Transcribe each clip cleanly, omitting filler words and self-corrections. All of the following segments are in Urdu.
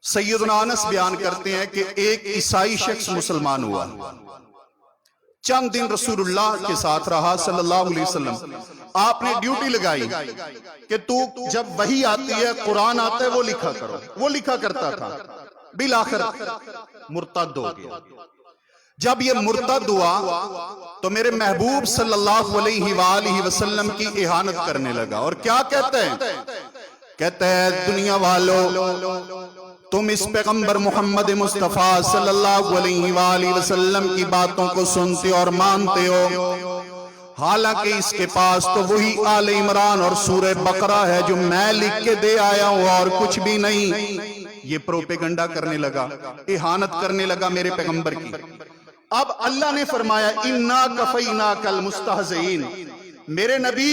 سیدنا انس بیان کرتے ہیں کہ ایک عیسائی شخص مسلمان ہوا، چند دن رسول اللہ کے ساتھ رہا صلی اللہ علیہ وسلم۔ آپ نے ڈیوٹی لگائی کہ تو جب وحی آتی ہے، قرآن آتا ہے، وہ لکھا کرو۔ وہ لکھا کرتا تھا، بالآخر مرتد ہو گیا۔ جب یہ مرتد ہوا تو میرے محبوب صلی اللہ علیہ وآلہ وسلم کی اہانت کرنے لگا، اور کیا کہتے ہیں؟ کہتے ہیں دنیا والو، تم اس پیغمبر محمد مصطفیٰ صلی اللہ علیہ وآلہ وسلم کی باتوں کو سنتے اور مانتے ہو، حالانکہ اس کے پاس تو وہی آل عمران اور سورہ بقرہ ہے جو میں لکھ کے دے آیا ہوں اور کچھ بھی نہیں۔ یہ پروپیگنڈا کرنے لگا، اہانت کرنے لگا میرے پیغمبر کی۔ اب اللہ نے فرمایا اِنَّا كَفَيْنَاكَ الْمُسْتَهْزِئِينَ، میرے نبی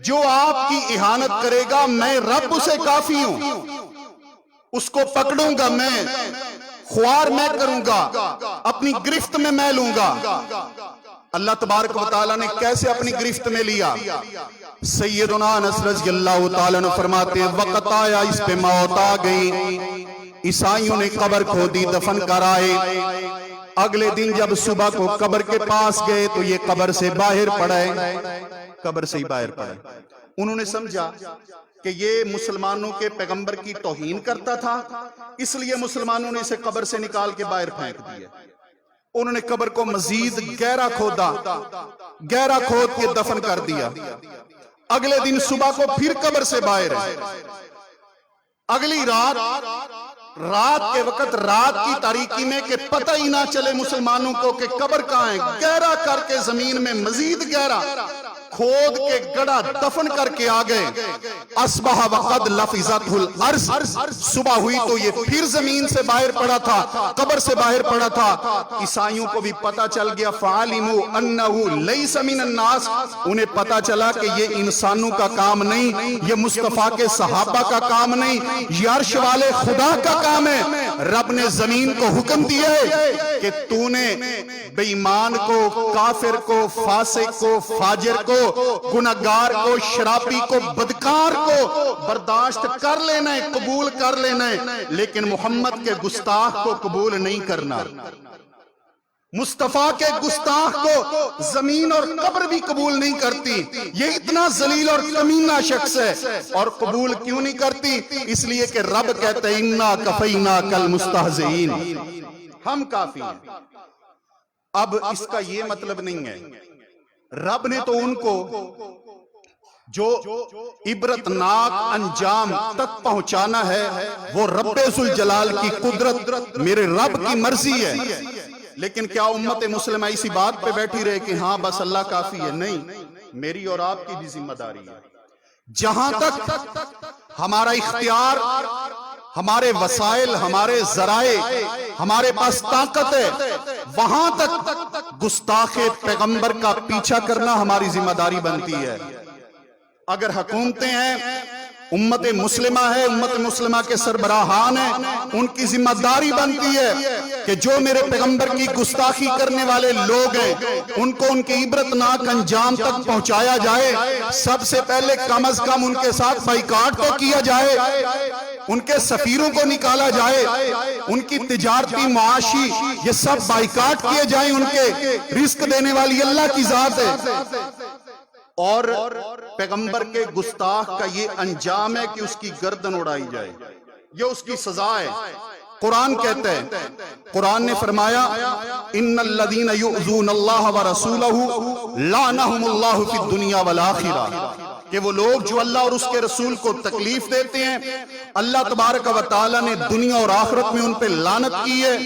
جو آپ کی اہانت کرے گا میں رب اسے کافی ہوں، اس کو پکڑوں گا میں، خوار میں کروں گا، اپنی گرفت میں لوں گا۔ اللہ تبارک و تعالیٰ نے کیسے اپنی گرفت میں لیا؟ سیدنا انس رضی اللہ تعالیٰ نے فرماتے ہیں وقت آیا اس پہ موت آ گئی، عیسائیوں نے قبر کھودی، دفن کرائے۔ اگلے دن جب صبح کو قبر کے پاس گئے تو یہ قبر سے باہر پڑے، قبر سے ہی باہر پڑے۔ انہوں نے سمجھا کہ یہ مسلمانوں کے پیغمبر کی توہین کرتا تھا، اس لیے مسلمانوں نے اسے قبر سے نکال کے باہر پھینک دیا۔ انہوں نے قبر کو مزید گہرا کھودا، گہرا کھود کے دفن کر دیا۔ اگلے دن صبح کو پھر قبر سے باہر ہے۔ اگلی رات کے وقت، رات کی تاریکی میں کہ پتہ ہی نہ چلے مسلمانوں کو کہ قبر کہاں ہے، گہرا کر کے زمین میں مزید گہرا کھود کے گڑا دفن کر کے آگئے۔ اصبح وقد لفظت الارض، صبح ہوئی تو یہ پھر زمین سے باہر پڑا تھا، قبر سے باہر پڑا تھا۔ عیسائیوں کو بھی پتا چل گیا، فعلموا انہ لیس من الناس، انہیں پتا چلا کہ یہ انسانوں کا کام نہیں، یہ مصطفیٰ کے صحابہ کا کام نہیں، یہ عرش والے خدا کا کام ہے۔ رب نے زمین کو حکم دیا ہے کہ تو نے بے ایمان کو، کافر کو، فاسق کو، فاجر کو، گناہگار کو، شرابی کو، بدکار کو برداشت کر لینا ہے، قبول کر لینا ہے، لیکن محمد کے گستاخ کو قبول نہیں کرنا۔ مصطفیٰ کے گستاخ کو زمین اور قبر بھی قبول نہیں کرتی۔ یہ اتنا ذلیل اور کمینہ شخص ہے، اور قبول کیوں نہیں کرتی؟ اس لیے کہ رب کہتے ہیں اِنَّا كَفَيْنَاكَ الْمُسْتَهْزِئِينَ، ہم کافی ہیں۔ اب اس کا یہ مطلب نہیں ہے، رب نے تو ان کو جو عبرتناک انجام تک پہنچانا ہے وہ رب ذوالجلال کی قدرت، میرے رب کی مرضی ہے۔ لیکن کیا امت مسلمہ اسی بات پہ بیٹھی رہے کہ ہاں بس اللہ کافی ہے؟ نہیں، میری اور آپ کی بھی ذمہ داری ہے۔ جہاں تک ہمارا اختیار، ہمارے وسائل، ہمارے ذرائع، ہمارے پاس طاقت ہے، وہاں تک گستاخ پیغمبر کا پیچھا کرنا ہماری ذمہ داری بنتی ہے۔ اگر حکومتیں ہیں، امت مسلمہ ہے، امت مسلمہ کے سربراہان ہیں، ان کی ذمہ داری بنتی ہے کہ جو میرے پیغمبر کی گستاخی کرنے والے لوگ ہیں ان کو ان کے عبرتناک انجام تک پہنچایا جائے۔ سب سے پہلے کم از کم ان کے ساتھ بائیکاٹ تو کیا جائے، ان کے سفیروں کو نکالا جائے، ان کی تجارتی معاشی یہ سب بائیکاٹ کیے جائیں، ان کے رزق دینے والی اللہ کی ذات ہے۔ اور پیغمبر کے گستاخ کا یہ انجام ہے کہ اس کی گردن اڑائی جائے، یہ اس کی سزا ہے۔ قرآن کہتا ہے، قرآن نے فرمایا ان الذین یؤذون اللہ ورسولہ لعنہم اللہ فی الدنیا والآخرہ، کہ وہ لوگ جو اللہ اور اس کے رسول کو تکلیف دیتے ہیں اللہ تبارک و تعالیٰ نے دنیا اور آخرت میں ان پہ لعنت کی ہے۔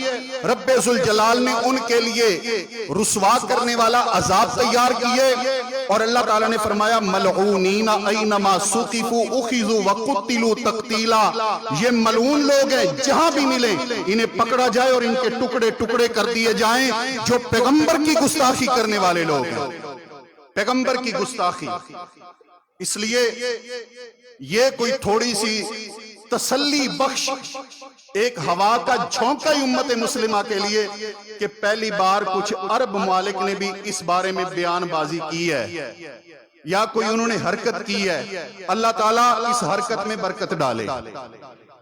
رب ذوالجلال نے ان کے لیے رسوا کرنے والا عذاب تیار کیے، اور اللہ تعالیٰ نے فرمایا ملعونین اینما ثقفوا اخذوا وقتلوا تقتیلا، یہ ملعون لوگ ہیں، جہاں بھی ملیں انہیں پکڑا جائے اور ان کے ٹکڑے ٹکڑے کر دیے جائیں جو پیغمبر کی گستاخی کرنے والے لوگ ہیں، پیغمبر کی گستاخی۔ اس لیے یہ کوئی تھوڑی سی تسلی بخش ایک ہوا کا جھونکا ہی امت مسلمہ کے لیے کہ پہلی بار کچھ عرب ممالک نے بھی اس بارے میں بیان بازی کی ہے یا کوئی انہوں نے حرکت کی ہے۔ اللہ تعالیٰ اس حرکت میں برکت ڈالے۔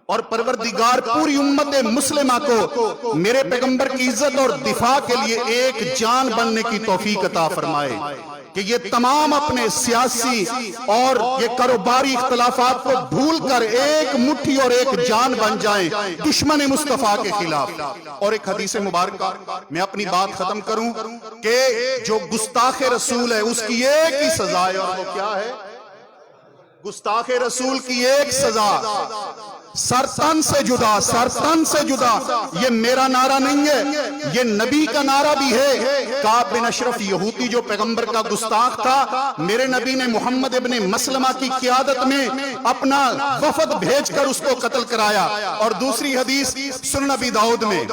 اور پروردگار پوری امت مسلمہ کو میرے پیغمبر کی عزت اور دفاع کے لیے ایک جان بننے کی توفیق عطا فرمائے کہ یہ تمام اپنے سیاسی اور یہ کاروباری اختلافات کو بھول کر ایک مٹھی اور ایک جان بن جائیں دشمن مصطفیٰ کے خلاف۔ اور ایک حدیث مبارکہ میں اپنی بات ختم کروں کہ جو گستاخ رسول ہے اس کی ایک ہی سزا ہے، اور وہ کیا ہے؟ گستاخ رسول کی ایک سزا، سر تن سے جدا، سر تن سے جدا۔ یہ میرا نعرہ نہیں ہے، یہ نبی کا نعرہ بھی ہے۔ کعب بن اشرف یہودی جو پیغمبر کا گستاخ تھا، میرے نبی نے محمد ابن مسلمہ کی قیادت میں اپنا وفد بھیج کر اس کو قتل کرایا۔ اور دوسری حدیث سنن ابی داؤد میں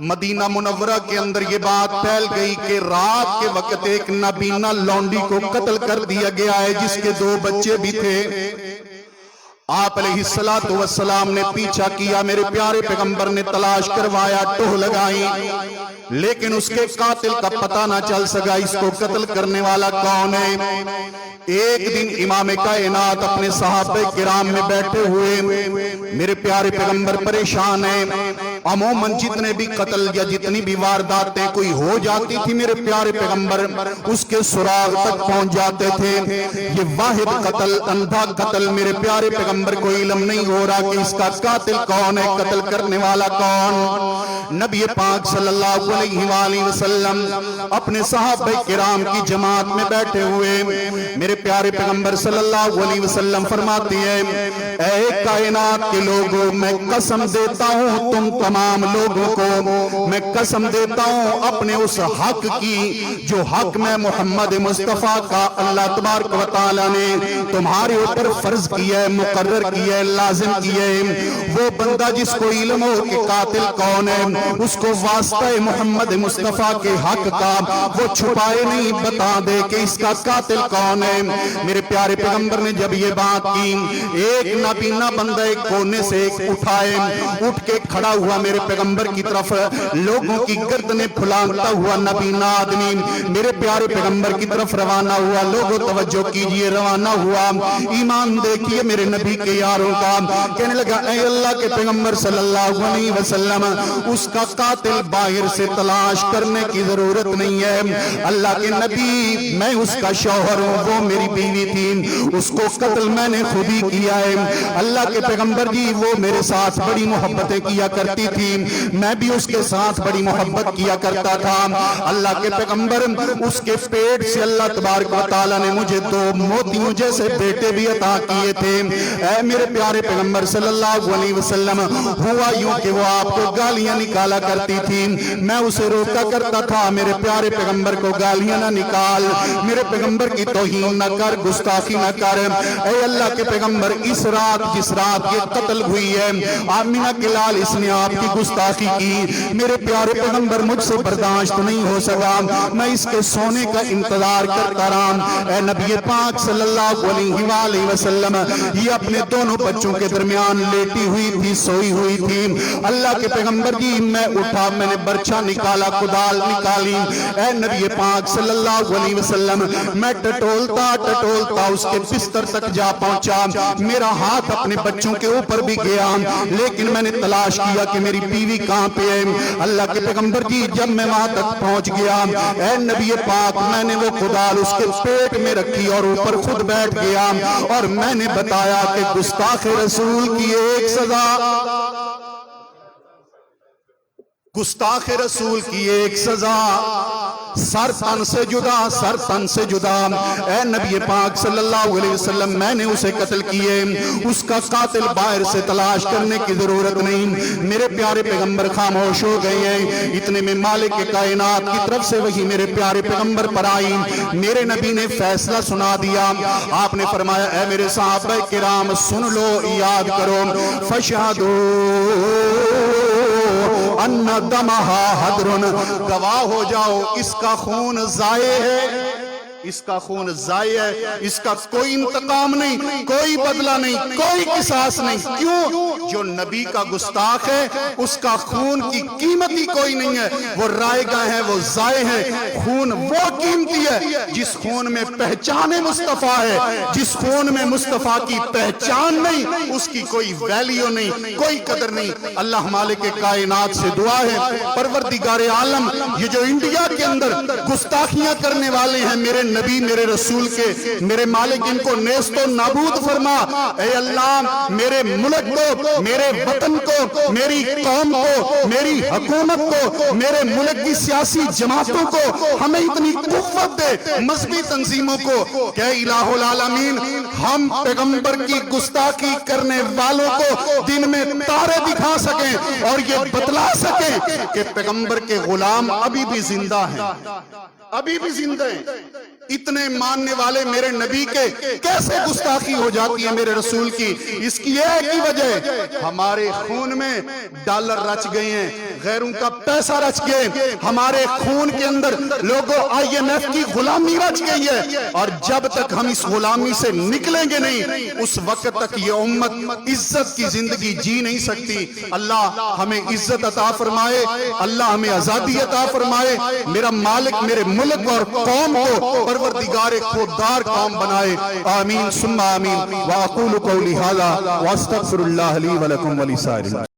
مدینہ منورہ کے اندر یہ بات پھیل گئی کہ رات کے وقت ایک نابینا لونڈی کو قتل کر دیا گیا ہے جس کے 2 بچے بھی تھے۔ آپ علیہ السلام نے پیچھا کیا، میرے پیارے پیغمبر نے تلاش کروایا، ٹوہ لگائی، لیکن اس کے قاتل کا پتہ نہ چل سکا اس کو قتل کرنے والا کون ہے۔ ایک دن امام کائنات اپنے صحابہ کرام میں بیٹھے ہوئے، میرے پیارے پیغمبر پریشان ہیں۔ عموماً جتنے بھی قتل یا جتنی بھی وارداتیں کوئی ہو جاتی تھی، میرے پیارے پیغمبر اس کے سراغ تک پہنچ جاتے تھے۔ یہ واحد قتل، اندھا قتل، میرے پیارے پیغمبر کو علم نہیں ہو رہا کہ اس کا قاتل کون ہے، قتل کرنے والا کون۔ نبی پاک صلی اللہ علیہ وآلہ وسلم اپنے صحابہ کرام کی جماعت میں بیٹھے ہوئے، میرے پیارے پیغمبر صلی اللہ علیہ وسلم فرماتے ہیں، اے کائنات کے لوگوں، میں قسم دیتا ہوں تم تمام لوگوں کو، میں قسم دیتا ہوں اپنے اس حق کی جو حق میں محمد مصطفیٰ کا اللہ تبارک و تعالیٰ نے تمہارے اوپر فرض کیا ہے، مقرر کیا ہے، لازم کیا ہے۔ وہ بندہ جس کو علم ہو کہ قاتل کون ہے، اس کو واسطہ محمد مصطفیٰ کے حق کا وہ چھپائے نہیں، بتا دے کہ اس کا قاتل کون ہے۔ میرے پیارے پیغمبر نے جب یہ بات کی، ایک نابینا بندہ ایک کونے سے اٹھائے، اٹھ کے کھڑا ہوا میرے پیغمبر کی طرف، لوگوں کی گردنیں پھلانگتا ہوا نابینا آدمی میرے پیارے پیغمبر کی طرف روانہ ہوا۔ لوگوں توجہ کیجئے، روانہ ہوا، ایمان دیکھیے میرے نبی کے یاروں کا، کہنے لگا اے اللہ کے پیغمبر صلی اللہ علیہ وسلم، اس کا قاتل باہر سے تلاش کرنے کی ضرورت نہیں ہے، اللہ کے نبی میں اس کا شوہر ہوں، وہ میری بیوی تھی، اس کو قتل میں نے خود ہی کیا ہے۔ اللہ کے پیغمبر جی وہ میرے ساتھ بڑی محبتیں کیا کرتی تھی، میں بھی اس کے ساتھ بڑی محبت کیا کرتا تھا۔ اللہ کے پیغمبر اس کے پیٹ سے اللہ تبارک و تعالیٰ نے مجھے 2 موتیوں جیسے بیٹے بھی عطا کیے تھے۔ اے میرے پیارے پیغمبر صلی اللہ علیہ وسلم، ہوا یوں کہ وہ آپ کو گالیاں نکالا کرتی تھی، میں اسے روکا کرتا تھا، میرے پیارے پیغمبر کو گالیاں نہ نکال، میرے پیغمبر کی توہین نہ کر، گستاخی نہ کر۔ اے اللہ کے پیغمبر اس رات جس رات یہ قتل ہوئی ہے، آمینہ کے لال اس نے آپ کی گستاخی کی، میرے پیارے پیغمبر مجھ سے برداشت نہیں ہو سکا، میں اس کے سونے کا انتظار کرتا رہا۔ اے نبی پاک صلی اللہ علیہ وآلہ وسلم، یہ اپنے دونوں بچوں کے درمیان لیٹی ہوئی تھی، سوئی ہوئی تھی۔ اللہ کے پیغمبر جی میں اٹھا، میں نے برچھا نکالا، کدال نکالی، اے نبی پاک صلی اللہ علیہ وسلم میں ٹٹولتا ٹٹولتا اس کے بستر تک جا پہنچا، میرا ہاتھ اپنے بچوں کے اوپر بھی گیا، لیکن میں نے تلاش کیا کہ میری بیوی کہاں پہ ہے۔ اللہ کے پیغمبر جی جب میں وہاں تک پہنچ گیا، اے نبی پاک میں نے وہ کدال اس کے پیٹ میں رکھی اور اوپر خود بیٹھ گیا، اور میں نے بتایا کہ گستاخ رسول کی ایک سزا، گستاخ رسول کی ایک سزا، سر تن سے جدا، سر تن سے جدا۔ اے نبی پاک صلی اللہ علیہ وسلم میں نے اسے قتل کیے، اس کا قاتل باہر سے تلاش کرنے کی ضرورت نہیں۔ میرے پیارے پیغمبر خاموش ہو گئے ہیں، اتنے میں مالک کائنات کی طرف سے وہی میرے پیارے پیغمبر پر آئی، میرے نبی نے فیصلہ سنا دیا۔ آپ نے فرمایا اے میرے صحابہ کرام سن لو، یاد کرو، فَشْهَدُوا ان دمہا حدرن، گواہ ہو جاؤ اس کا خون ضائع ہے، اس کا خون ضائع ہے، اس کا کوئی انتقام نہیں، کوئی بدلہ نہیں، کوئی قصاص نہیں۔ کیوں؟ جو نبی کا گستاخ ہے اس کا خون کی قیمت ہی کوئی نہیں ہے، وہ رائے گاہ ہے، وہ ضائع ہے۔ خون وہ قیمتی ہے جس خون میں پہچان مصطفیٰ ہے، جس خون میں مصطفیٰ کی پہچان نہیں اس کی کوئی ویلیو نہیں، کوئی قدر نہیں۔ اللہ مالک کائنات سے دعا ہے، پروردگار عالم یہ جو انڈیا کے اندر گستاخیاں کرنے والے ہیں میرے نبی میرے رسول کے، میرے مالک ان کو نیست و نابود فرما۔ اے اللہ میرے ملک کو، میرے وطن کو، میری قوم کو، میری حکومت کو، میرے ملک کی سیاسی جماعتوں کو ہمیں اتنی قوت دے، مذہبی تنظیموں کو کہ الہ العالمین ہم پیغمبر کی گستاخی کرنے والوں کو دن میں تارے دکھا سکیں اور یہ بتلا سکیں کہ پیغمبر کے غلام ابھی بھی زندہ ہیں، ابھی بھی زندہ ہیں۔ اتنے ماننے والے میرے نبی کے کیسے گستاخی ہو جاتی ہے میرے رسول کی؟ اس کی ایک ہی وجہ ہے، ہمارے خون میں ڈالر رچ گئے ہیں، غیروں کا پیسہ رچ گئے، ہمارے خون کے اندر لوگوں IMF کی غلامی رچ گئی ہے، اور جب تک ہم اس غلامی سے نکلیں گے نہیں اس وقت تک یہ امت عزت کی زندگی جی نہیں سکتی۔ اللہ ہمیں عزت عطا فرمائے، اللہ ہمیں آزادی عطا فرمائے، میرا مالک میرے ملک اور قوم کو پروردگار خوددار قوم بنائے، آمین ثم آمین۔ وَأَقُولُ قَوْلِي هَذَا وَأَسْتَغْفِرُ اللَّهَ لِي وَلَكُمْ وَلِسَائِرِ